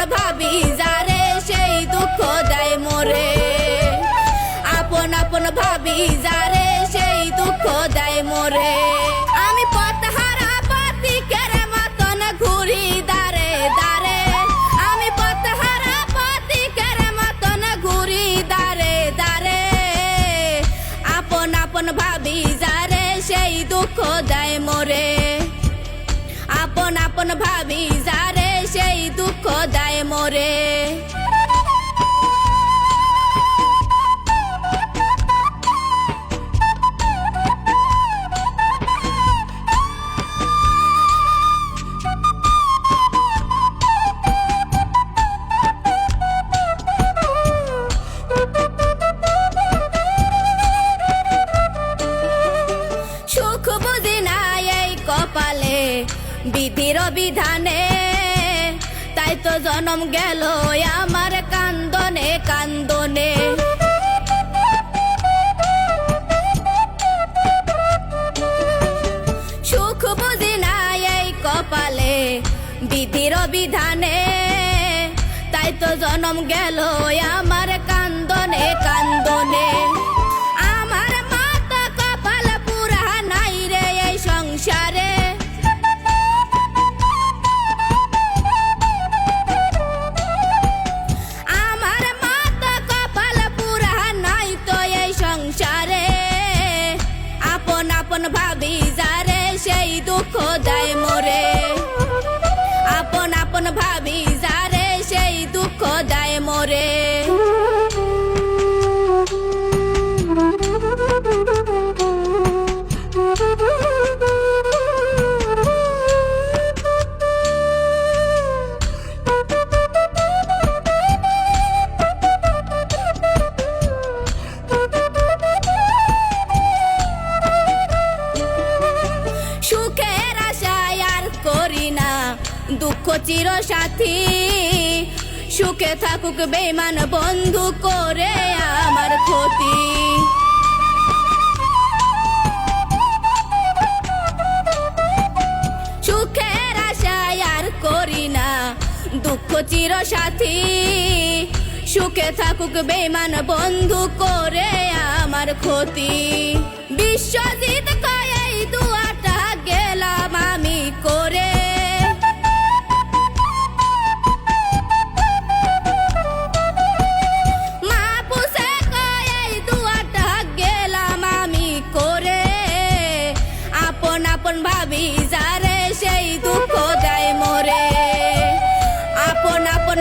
ভাবি যারে সেই দুঃখ দেয় মোরে, আপন আপন ভাবি যারে সেই দুঃখ দেয় মোরে। আমি পথহারা পথিকের মতন ঘুরি দারে দারে, আমি পথহারা পথিকের মতন ঘুরি দারে দারে। আপন আপন ভাবি যারে সেই দুঃখ দেয় মোরে, আপন আপন ভাবি যারে সেই দুঃখ দেয় মোরে। সুখ বুঝি না এই কপালে বিধির বিধানে, তাই তো জনম গেল আমার কান্দনে কান্দনে। সুখ বুঝি না এই কপালে বিধির বিধানে, তাই তো জনম গেল আমার কান্দনে কান্দনে। আমার মাতা কপাল পুরা নাই রে এই সংসারে, আমার মাতা কপাল পুরা নাই তো এই সংসারে। আপন আপন ভাবি যারে সেই দুঃখ দেয় মোরে, আপন আপন ভাবি যারে সেই দুঃখ দেয় মোরে। সুখের আশায় আর করি না দুঃখ চির সাথী, সুখে থাকুক বেঈমান বন্ধু করে আমার ক্ষতি। সুখের আশায় আর করি না দুঃখ চির সাথী, সুখে থাকুক বেঈমান বন্ধু করে আমার ক্ষতি। বিশ্বজিৎ কয় এই দুয়াটা গেলাম আমি করে, মাহফুজে কয় এই দুয়াটা গেলাম আমি করে। আপন আপন ভাবি যারে সেই দুঃখ দেয় মোরে, আপন আপন